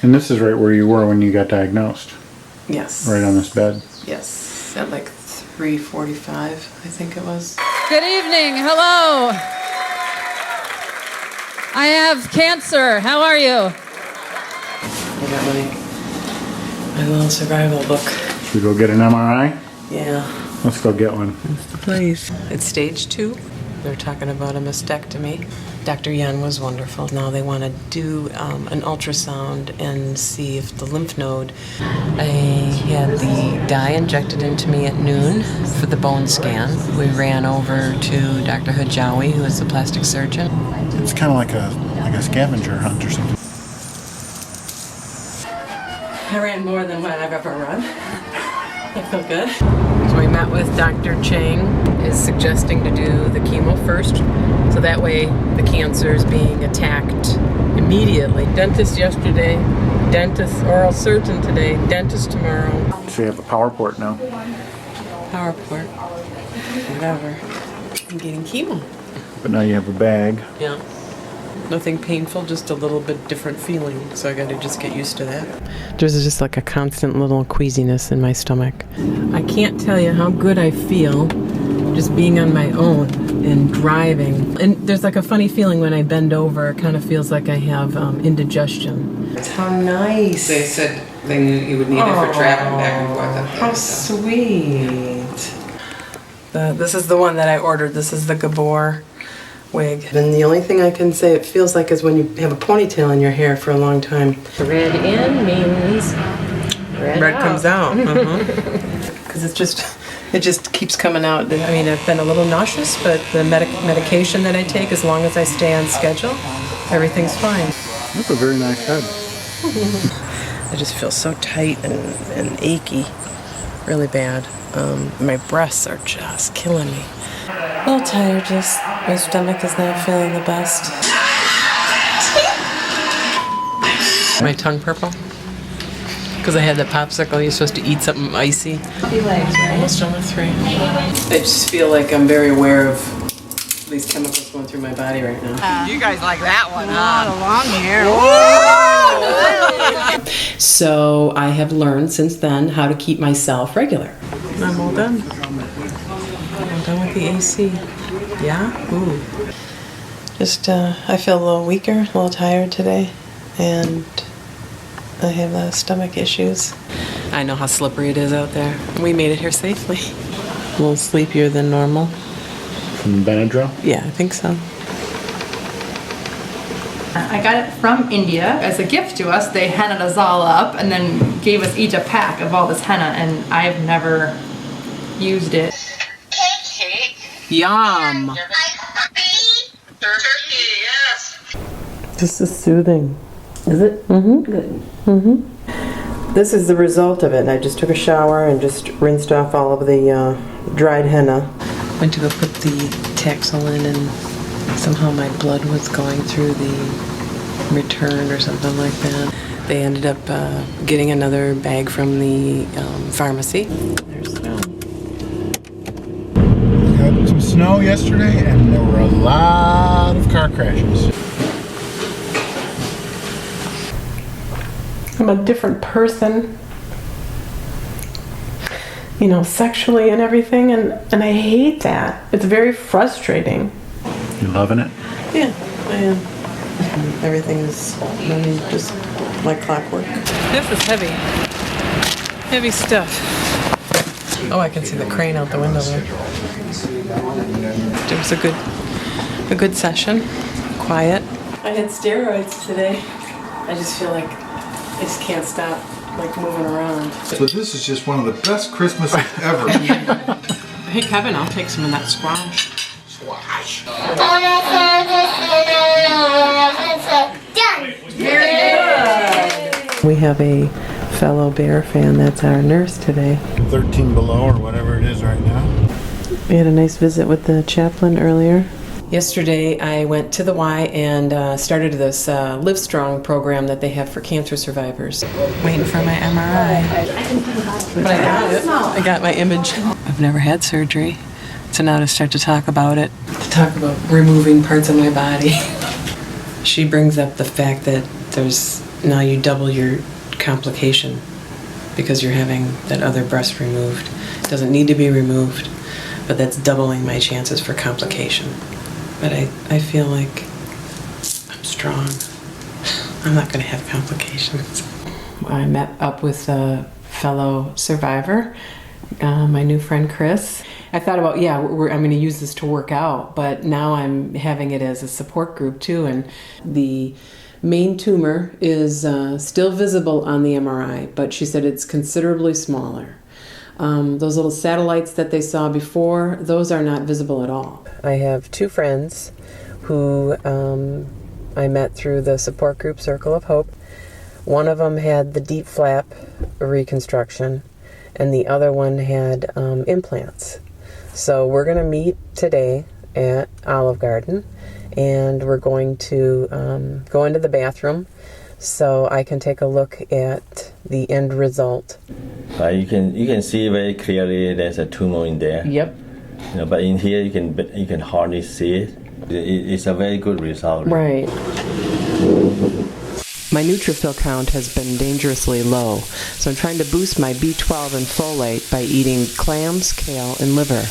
And this is right where you were when you got diagnosed. Yes. Right on this bed. Yes, at like 3:45, I think it was. Good evening. Hello. I have cancer. How are you? I got my little survival book. Should we go get an MRI? Yeah. Let's go get one. That's the place. It's stage 2. They're talking about a mastectomy. Dr. Yen was wonderful. Now they want to do an ultrasound and see if the lymph node. I had the dye injected into me at noon for the bone scan. We ran over to Dr. Hijawi, who is the plastic surgeon. It's kind of like a scavenger hunt or something. I ran more than what I've ever run. I feel good. So we met with Dr. Chang, is suggesting to do the chemo first, so that way the cancer is being attacked immediately. Dentist yesterday, dentist, oral surgeon today, dentist tomorrow. So you have a power port now. Power port, whatever. I'm getting chemo. But now you have a bag. Yeah. Nothing painful, just a little bit different feeling, so I gotta just get used to that. There's just like a constant little queasiness in my stomach. I can't tell you how good I feel just being on my own and driving. And there's like a funny feeling when I bend over, it kind of feels like I have indigestion. How nice. They said they knew you would need it for traveling back and forth. How sweet. This is the one that I ordered. This is the Gabor wig. And the only thing I can say it feels like is when you have a ponytail in your hair for a long time. Red in means red comes out. Because it just keeps coming out. I mean, I've been a little nauseous, but the medication that I take, as long as I stay on schedule, everything's fine. That's a very nice head. I just feel so tight and achy, really bad. My breasts are just killing me. A little tired, just my stomach is not feeling the best. My tongue purple? Because I had the popsicle, you're supposed to eat something icy. Almost done with 3. I just feel like I'm very aware of these chemicals going through my body right now. You guys like that one, huh? Long hair. So I have learned since then how to keep myself regular. I'm all done. I'm done with the AC. Yeah? Ooh. Just, I feel a little weaker, a little tired today, and I have stomach issues. I know how slippery it is out there. We made it here safely. A little sleepier than normal. From Benadryl? Yeah, I think so. I got it from India as a gift to us. They hennaed us all up and then gave us each a pack of all this henna, and I've never used it. Yum! Turkey, yes. This is soothing. Is it? Mm-hmm. Good. Mm-hmm. This is the result of it. I just took a shower and just rinsed off all of the dried henna. Went to go put the Taxol in, and somehow my blood was going through the return or something like that. They ended up getting another bag from the pharmacy. There's snow. We got some snow yesterday, and there were a lot of car crashes. I'm a different person, you know, sexually and everything, and I hate that. It's very frustrating. You loving it? Yeah, I am. Everything is running just like clockwork. This is heavy. Heavy stuff. Oh, I can see the crane out the window there. It was a good session. Quiet. I had steroids today. I just feel like I just can't stop like moving around. So this is just one of the best Christmases ever. Hey Kevin, I'll take some of that squash. Squash. We have a fellow Bear fan that's our nurse today. 13 below or whatever it is right now. We had a nice visit with the chaplain earlier. Yesterday I went to the Y and started this Live Strong program that they have for cancer survivors. Waiting for my MRI. But I got it. I got my image. I've never had surgery, so now to start to talk about it. To talk about removing parts of my body. She brings up the fact that there's now you double your complication because you're having that other breast removed. It doesn't need to be removed, but that's doubling my chances for complication. But I feel like I'm strong. I'm not going to have complications. I met up with a fellow survivor, my new friend Chris. I thought about, I'm going to use this to work out, but now I'm having it as a support group too. And the main tumor is still visible on the MRI, but she said it's considerably smaller. Those little satellites that they saw before, those are not visible at all. I have two friends who I met through the support group Circle of Hope. One of them had the deep flap reconstruction, and the other one had implants. So we're going to meet today at Olive Garden, and we're going to go into the bathroom so I can take a look at the end result. You can see very clearly there's a tumor in there. Yep. But in here you can hardly see it. It's a very good result. Right. My neutrophil count has been dangerously low, so I'm trying to boost my B12 and folate by eating clams, kale, and liver.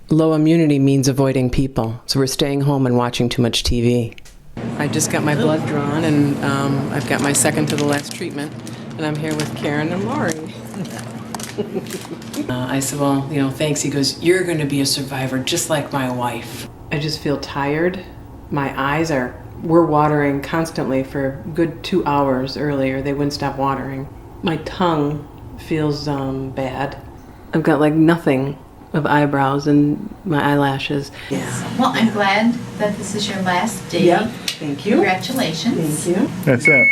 Low immunity means avoiding people, so we're staying home and watching too much TV. I just got my blood drawn, and I've got my second to the last treatment, and I'm here with Karen and Lori. I said, well, thanks. He goes, you're going to be a survivor just like my wife. I just feel tired. My eyes were watering constantly for a good 2 hours earlier. They wouldn't stop watering. My tongue feels bad. I've got like nothing of eyebrows and my eyelashes. Yeah. Well, I'm glad that this is your last day. Yep. Thank you. Congratulations. Thank you. That's it.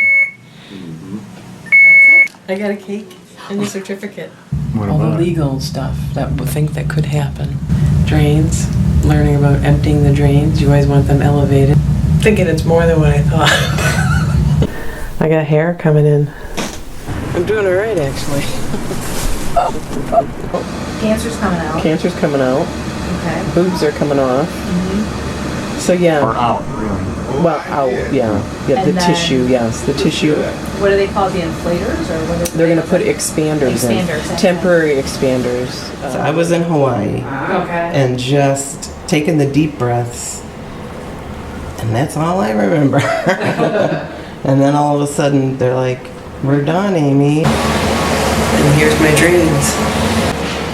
I got a cake and a certificate. What All the about it? legal stuff that we think that could happen. Drains, learning about emptying the drains. You always want them elevated. Thinking it's more than what I thought. I got hair coming in. I'm doing it right, actually. Cancer's coming out. Cancer's coming out. Okay. Boobs are coming off. So yeah. Or out, really. Well, out, yeah. Yeah, And the then- tissue, yes. The tissue. What do they call the inflators, or what? They're going to put expanders in. Expanders, okay. Temporary expanders. So I was in Hawaii Okay. and just taking the deep breaths, and that's all I remember. And then all of a sudden they're like, "We're done, Amy." And here's my drains.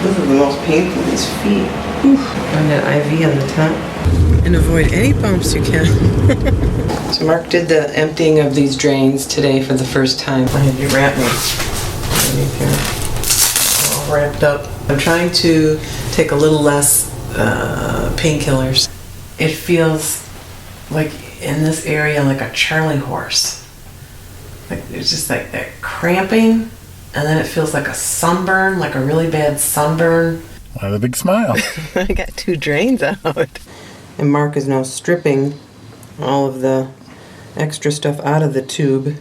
This is the most painful, these feet. And an IV on the top. And avoid any bumps you can. So Mark did the emptying of these drains today for the first time. I had you wrap me underneath here. All wrapped up. I'm trying to take a little less painkillers. It feels like in this area like a Charlie horse. Like it's just like that cramping, and then it feels like a sunburn, like a really bad sunburn. I have a big smile. I got 2 drains out. And Mark is now stripping all of the extra stuff out of the tube.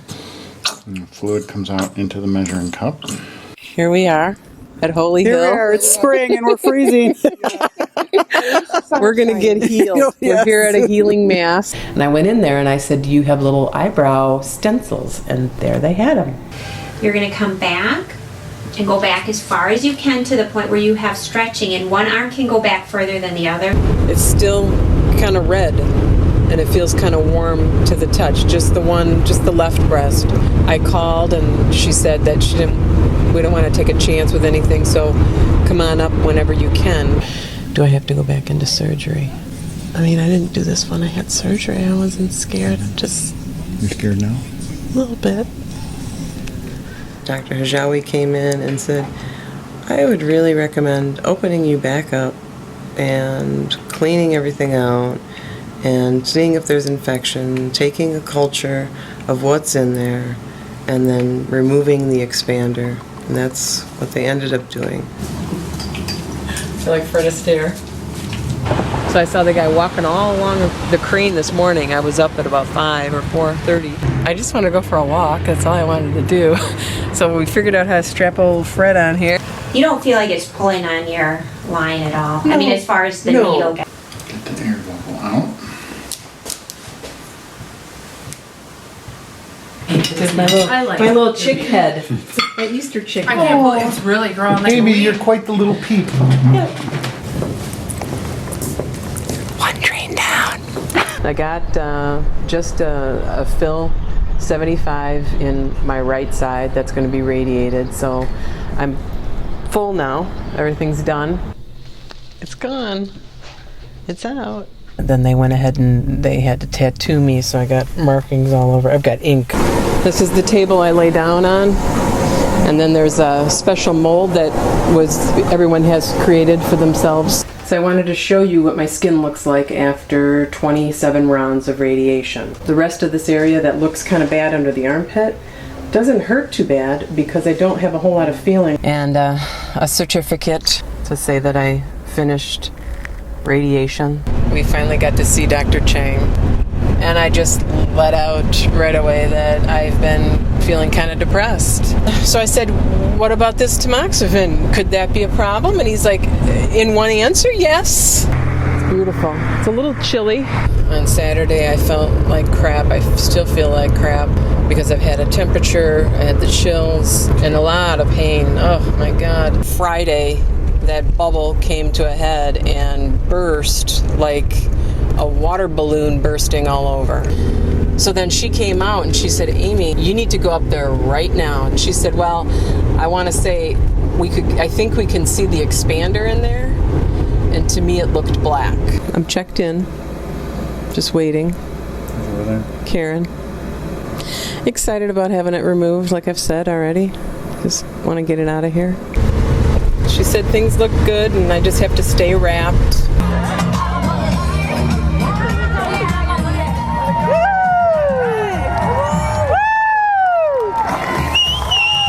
And the fluid comes out into the measuring cup. Here we are at Holy Hill. Here we are, it's spring and we're freezing. We're going to get healed. We're here at a healing mass. And I went in there and I said, do you have little eyebrow stencils? And there they had them. You're going to come back and go back as far as you can to the point where you have stretching, and one arm can go back further than the other. It's still kind of red and it feels kind of warm to the touch. Just the left breast. I called and she said that we don't want to take a chance with anything, so come on up whenever you can. Do I have to go back into surgery? I mean, I didn't do this when I had surgery. I wasn't scared. I'm just You scared now? a little bit. Dr. Hajawi came in and said, I would really recommend opening you back up and cleaning everything out and seeing if there's infection, taking a culture of what's in there, and then removing the expander. And that's what they ended up doing. I feel like Fred Astaire. So I saw the guy walking all along the crane this morning. I was up at about 5 or 4:30. I just want to go for a walk. That's all I wanted to do. So we figured out how to strap old Fred on here. You don't feel like it's pulling on your line at all. I mean, as far as the needle goes. Get the air bubble out. There's I like my it. little chick head. My Easter chick I head. can't believe it's really grown. Like Amy, a you're weed. quite the little peep. One train down. I got just a fill 75 in my right side that's going to be radiated, so I'm full now. Everything's done. It's gone. It's out. Then they went ahead and they had to tattoo me, so I got markings all over. I've got ink. This is the table I lay down on. And then there's a special mold that everyone has created for themselves. So I wanted to show you what my skin looks like after 27 rounds of radiation. The rest of this area that looks kind of bad under the armpit doesn't hurt too bad because I don't have a whole lot of feeling. And a certificate to say that I finished radiation. We finally got to see Dr. Chang. And I just let out right away that I've been feeling kind of depressed. So I said, what about this tamoxifen? Could that be a problem? And he's like, in one answer, yes. It's beautiful. It's a little chilly. On Saturday, I felt like crap. I still feel like crap because I've had a temperature, I had the chills, and a lot of pain. Oh my God. Friday, that bubble came to a head and burst like a water balloon bursting all over. So then she came out and she said, Amy, you need to go up there right now. And she said, well, I want to say I think we can see the expander in there. And to me it looked black. I'm checked in, just waiting. Over there. Karen. Excited about having it removed, like I've said already. Just want to get it out of here. She said things look good and I just have to stay wrapped.